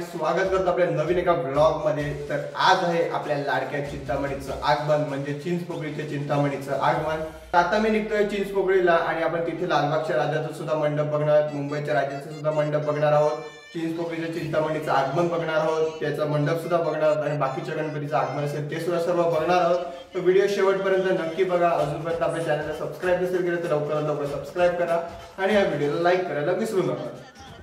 स्वागत करतो आपल्या नवीन एका ब्लॉग मध्ये। तर आज आहे आपल्या लाडक्या चिंतामणीचं आगमन, म्हणजे चिंचपोकळीच्या चिंतामणीचं आगमन। आता मी निघतोय चिंचपोकळीला आणि आपण तिथे लालबागच्या राजाचा सुद्धा मंडप बघणार आहोत, मुंबईच्या राजाचा सुद्धा मंडप बघणार आहोत, चिंचपोकळीच्या चिंतामणीचं आगमन बघणार आहोत, त्याचा मंडप सुद्धा बघणार आहोत आणि बाकीच्या गणपतीचं आगमन असेल ते सुद्धा सर्व बघणार आहोत। तो व्हिडिओ शेवटपर्यंत नक्की बघा। अजूनपर्यंत आपल्या चॅनलला सबस्क्राइब नसेल केलं तर लवकरात लवकर सबस्क्राइब करा आणि या व्हिडिओला लाईक करायला विसरू नका।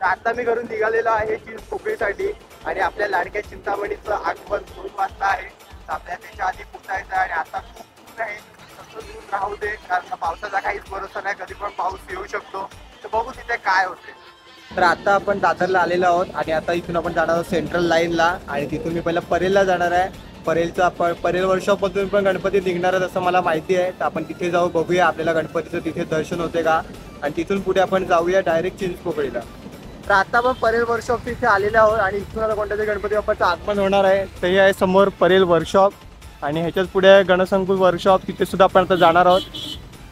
आता मी घरून निघालेलो आहे चिंचपोकळीसाठी आणि आपल्या लाडक्या चिंतामणीचं आगमन 2 वाजता आहे। तर आपल्याला त्याच्या आधी पोहोचायचं आहे आणि आता खूप आहे, दूर राहू दे कारण पावसाचा काहीच भरोसा नाही, कधी पण पाऊस येऊ शकतो। तर बघू तिथे काय होते। तर आता आपण दादरला आलेलो आहोत आणि आता इथून आपण जाणार आहोत सेंट्रल लाईनला आणि तिथून मी पहिला परेलला जाणार आहे। परेलचा परेल वर्कशॉपमधून पण गणपती निघणार आहेत असं मला माहिती आहे। तर आपण तिथे जाऊ, बघूया आपल्याला गणपतीचं तिथे दर्शन होते का आणि तिथून पुढे आपण जाऊया डायरेक्ट चिंचपोकळीला। तर आता आपण परेल वर्कशॉप तिथे आलेले आहोत आणि इथून आता कोणत्या तरी गणपती बाप्पाचं आगमन होणार आहे। तर हे आहे समोर परेल वर्कशॉप आणि ह्याच्याच पुढे गणसंकुल वर्कशॉप, तिथे सुद्धा आपण आता जाणार आहोत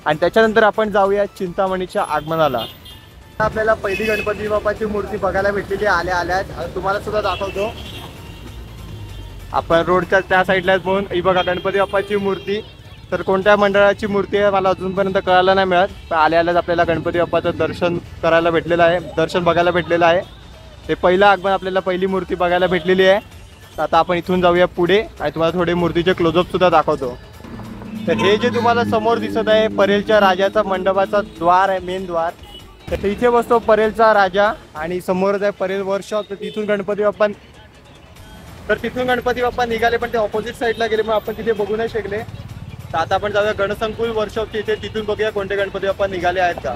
आणि त्याच्यानंतर आपण जाऊया चिंतामणीच्या आगमनाला। आपल्याला पहिली गणपती बाप्पाची मूर्ती बघायला भेटलेली आल्या तुम्हाला सुद्धा दाखवतो। आपण रोडच्या त्या साईडलाच म्हणून ही बघा गणपती बाप्पाची मूर्ती। तर कोणत्या मंडळाची मूर्ती आहे मला अजूनपर्यंत कळायला नाही मिळत, पण आल्याच आपल्याला गणपती बाप्पाचं दर्शन करायला भेटलेलं आहे, दर्शन बघायला भेटलेलं आहे। ते पहिलं आगमन आपल्याला पहिली मूर्ती बघायला भेटलेली आहे। तर आता आपण इथून जाऊया पुढे आणि तुम्हाला थोडे मूर्तीचे क्लोजअप सुद्धा दाखवतो। तर हे जे तुम्हाला समोर दिसत आहे परेलच्या राजाचा मंडपाचा द्वार आहे, मेन द्वार। तर इथे बसतो परेलचा राजा आणि समोरच आहे परेल वर्कशॉप। तर तिथून गणपती बाप्पा निघाले, पण ते ऑपोजिट साईडला गेले मग आपण तिथे बघू नाही शकले। तर आता आपण जाऊया गणसंकुल वर्कशॉपच्या इथे, तिथून बघूया कोणते गणपती बाप्पा निघाले आहेत का।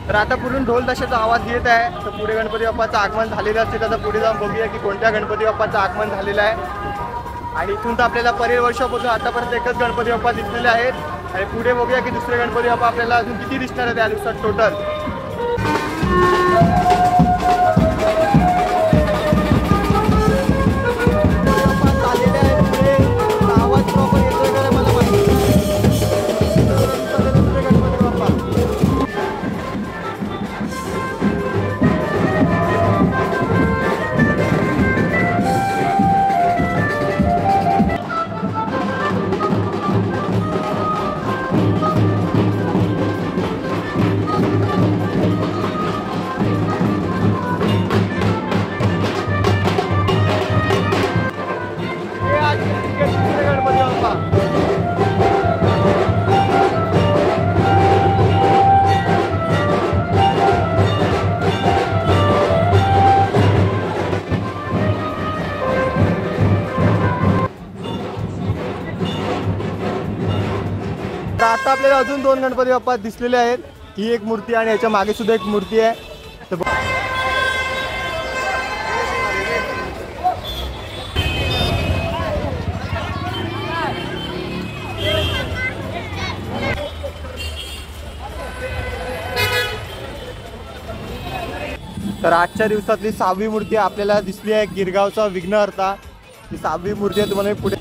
तर आता पुढून ढोल ताशाचा आवाज येत आहे, तर पुढे गणपती बाप्पाचं आगमन झालेलं असते। आता पुढे जाऊन बघूया की कोणत्या गणपती बाप्पाचं आगमन झालेलं आहे। आणि इथून तर आपल्याला परेल वर्कशॉपमधून आतापर्यंत एकच गणपती बाप्पा दिसलेले आहेत आणि पुढे बघूया की दुसरे गणपती बाप्पा आपल्याला अजून किती दिसणार आहे त्या दिवसात टोटल। आता आपल्याला अजून 2 गणपती बाप्पा दिसलेले आहेत, ही एक मूर्ती आणि याच्या मागे सुद्धा एक मूर्ती आहे। तर आजच्या दिवसातली 6वी मूर्ती आपल्याला दिसली आहे, गिरगावचा विघ्नहर्ता। ही 6वी मूर्ती आहे, तुम्हाला पुढे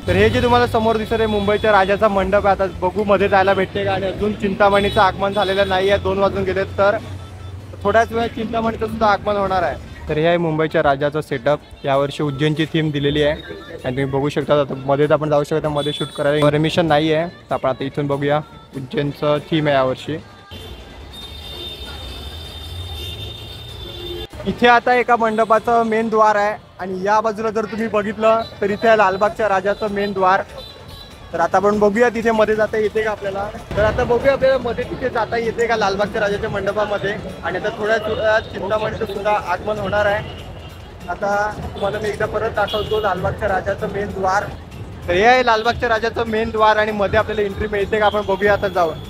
तर हे जे तुम्हाला समोर दिसत आहे मुंबईच्या राजाचा मंडप आहे। आता बघू मध्ये जायला भेटते का, आणि अजून चिंतामणीचं आगमन झालेलं नाही आहे, 2 वाजून गेलेत। तर थोड्याच वेळात चिंतामणीचं सुद्धा आगमन होणार आहे। तर हे आहे मुंबईच्या राजाचा सेटअप, यावर्षी उज्जैनची थीम दिलेली आहे आणि तुम्ही बघू शकता। आता मध्येच आपण जाऊ शकता, मध्ये शूट करायला परमिशन नाही आहे। तर आपण आता इथून बघूया, उज्जैनचं थीम आहे यावर्षी। इथे आता एका मंडपाचं मेन द्वार आहे आणि या बाजूला जर तुम्ही बघितलं तर इथे लालबागच्या राजाचं मेन द्वार। तर आता आपण बघूया तिथे मध्ये जाता येते का आपल्याला। तर आता बघूया आपल्याला मध्ये तिथे जाता येते का लालबागच्या राजाच्या मंडपामध्ये। आणि आता थोड्या चिंतामणीचं सुद्धा आगमन होणार आहे। आता तुम्हाला मी एकदा परत दाखवतो लालबागच्या राजाचं मेन द्वार। तर हे आहे लालबागच्या राजाचं मेन द्वार आणि मध्ये आपल्याला एंट्री मिळते का आपण बघूया आता जाऊन।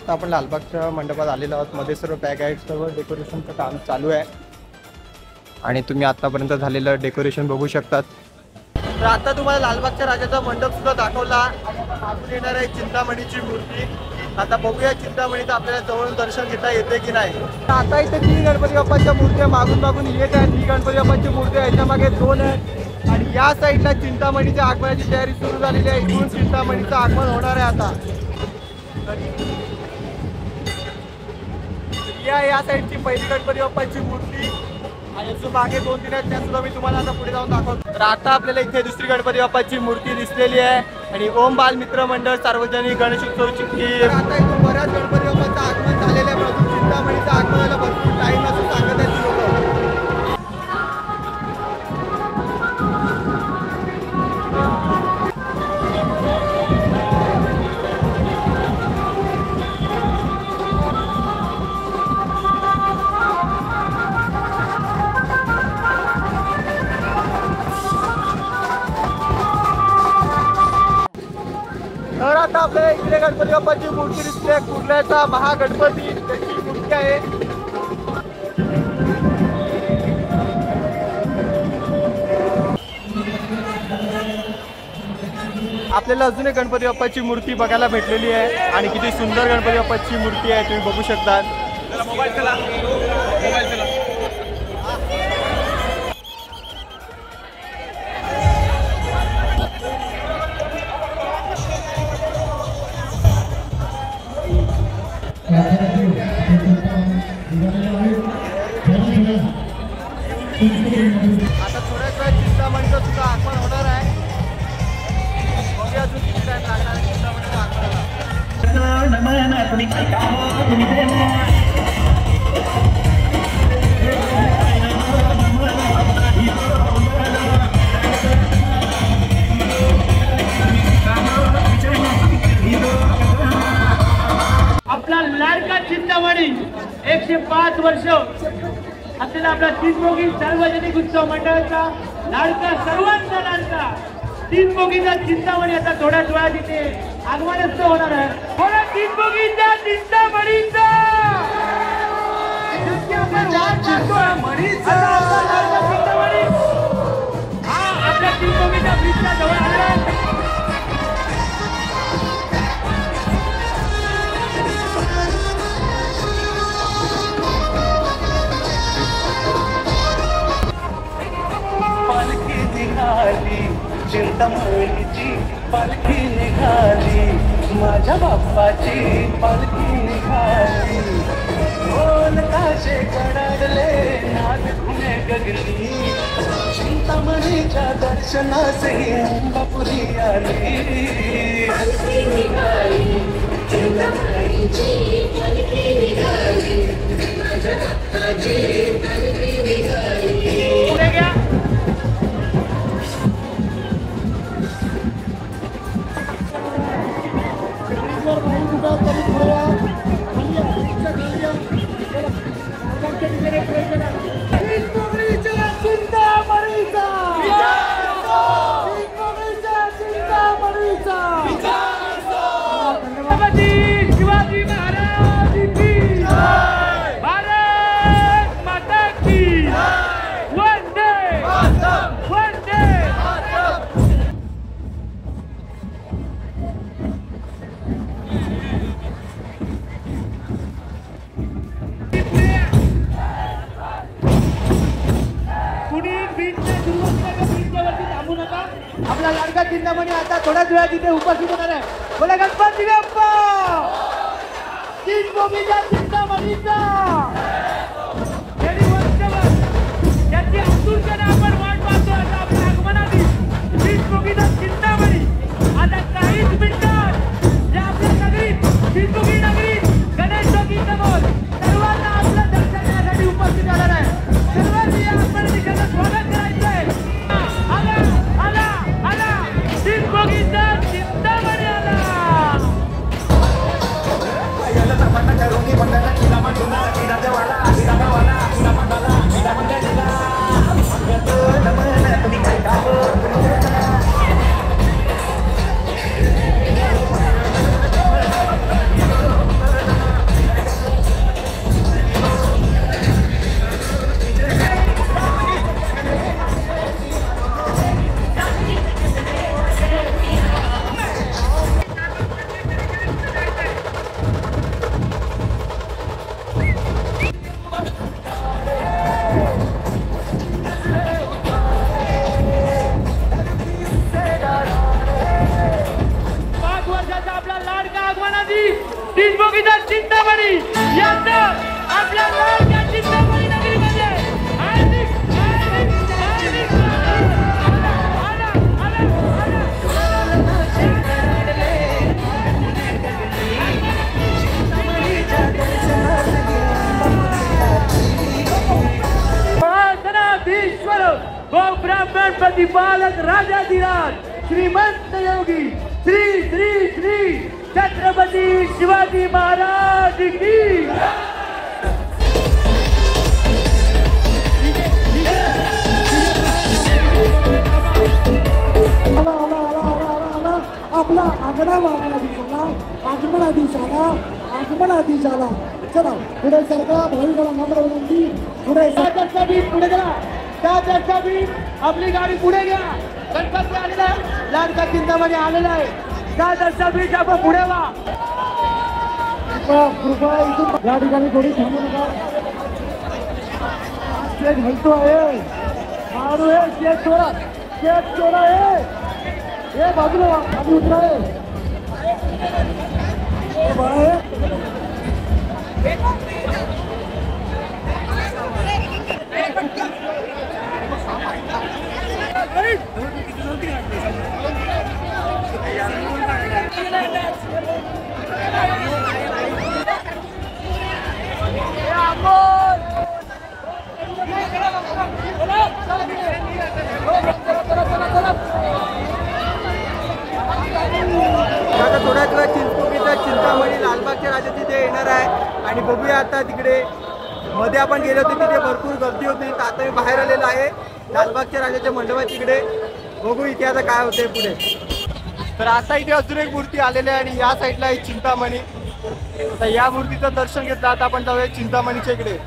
आत्ता आपण लालबागच्या मंडपात आलेलो आहोत. मध्ये सर्व पॅक आहे, सर्व डेकोरेशनचं काम चालू आहे आणि तुम्ही आतापर्यंत झालेलं डेकोरेशन बघू शकतात. तर आता तुम्हाला लालबागच्या राजाचा मंडप सुद्धा दाखवला. मागून येणार आहे चिंतामणीची मूर्ती. आता बघूया चिंतामणीचं आपल्याला जवळून दर्शन घेता येते की नाही. आता इथे 3 गणपती बाप्पांच्या मूर्त्या मागून मागून येत आहेत. ही गणपती बाप्पांची मूर्ती आहे, याच्या मागे 2 आहेत आणि या साईडला चिंतामणीच्या आगमनाची तयारी सुरू झालेली आहे. इथून चिंतामणीचं आगमन होणार आहे. आता या साईडची पहिली गणपती बाप्पांची मूर्ती आणि जो मागे 2-3 आहेत त्या सुद्धा मी तुम्हाला आता पुढे जाऊन दाखवतो. तर आता आपल्याला इथे दुसरी गणपती बाप्पाची मूर्ती दिसलेली आहे आणि ओम बाल मित्र मंडळ सार्वजनिक गणेशोत्सवची आता इथून बऱ्याच गणपती बाप्पाचं आगमन झालेलं आहे. परंतु चिंतामणीचं आगमनाला भरपूर टाईम असं सांगत आहेत लोक. तर आता आपल्याला इकडे गणपती बाप्पाची मूर्ती दिसते. कुर्ल्याचा महागणपती त्याची मूर्ती आहे. आपल्याला अजून एक गणपती बाप्पाची मूर्ती बघायला भेटलेली आहे आणि किती सुंदर गणपती बाप्पाची मूर्ती आहे तुम्ही बघू शकता. आता थोड्याच वेळात चिंतामणीचं सुद्धा आगमन होणार आहे. बघूया अजून किती टाइम लागणार आहे चिंतामणीचं आगमनाला. आपला लाडका चिंतामणी 105 वर्ष असलेला आपला तीनभोगी सार्वजनिक उत्सव मंडळाचा लाडका सर्वांचा लाडका तीनभोगीचा चिंतामणी आता थोड्याच वेळात इथे आगमनस्थ होणार आहे. थोडा तीनभोगीचा चिंतामणीचा हा आपल्या तीनभोगीच्या ब्रिजच्या जवळ आला. चिंतामणीची पालखी निघाली, माझ्या बाप्पाची पालखी निघाली. ढोल ताशे कडाडले, नाद घुमे गगनी, चिंतामणीच्या दर्शनासही अंबापुरी आली. पालखी निघाली, चिंतामणीची पालखी निघाली, माझ्या बाप्पाची पालखी निघाली. पुढे घ्या. शिवाजी महाराज की भारत माता की वंदे वंदे. कुणी बीचच्या सुरुवातीला बीचवरती थांबू नका. आपला लाडका चिंतामणी आता थोड्याच वेळात तिथे उपस्थित होणार आहे. बोला गणपती बाप्पा. तीनभोगीच्या चिंतामणीचा त्याची आतुरतेने आपण वाट पाहतो. आता आपल्या आगमनाची तीनभोगीचा चिंतामणी आता काहीच मिनिटात या आपल्या नगरीत तीनभोगी नगरीत गणेश चौकीसमोर सर्वांना आपलं दर्शन घेण्यासाठी उपस्थित होणार आहे. सर्वांनी या आगमनाचं स्वागत करायचं आहे. आला आला आला तीनभोगीचा चिंतामणी आला. ब्राह्मण प्रतिपालक राजाधिराज श्रीमंत योगी श्री श्री श्री छत्रपती शिवाजी महाराज की आपला आगमनाधीश आला चला पुढे सरका भाविकाला नम्र विनंती पुढे पुढे गेला त्या आपली गाडी पुढे घ्या गणपती आलेला आहे लाडका चिंतामणी आलेला आहे त्या दर्शक आपण पुढे वा कृपा इथून या ठिकाणी थोडी थांबू नका स्टेज हलतो आहे मारू आहे स्टेज चोरा आहे ये बाजूला आधी उतरा आहे थोड्याच वेळात चिंचपोकळीचा चिंतामणी लालबागच्या राजा तिथे येणार आहे आणि बघूया आता तिकडे मध्ये आपण गेलो होतो तिथे भरपूर गर्दी होती तर आता मी बाहेर आलेलो आहे लालबागच्या राजाच्या मंडपात तिकडे बघू इथे आता काय होते पुढे तर आता इथे अजून एक मूर्ती आलेली आहे आणि या साईडला आहे चिंतामणी तर या मूर्तीचं दर्शन घेतलं आता आपण जाऊया चिंतामणीच्या इकडे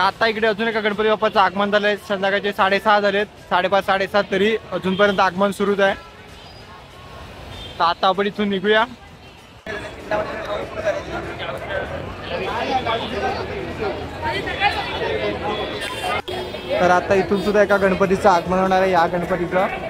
आता इकडे अजून एका गणपती बाप्पाचं आगमन झालंय संध्याकाळचे 6:30 झालेत 5:30 7:30 तरी अजूनपर्यंत आगमन सुरूच आहे तर आता आपण इथून निघूया तर आता इथून सुद्धा एका गणपतीचं आगमन होणार आहे या गणपतीचं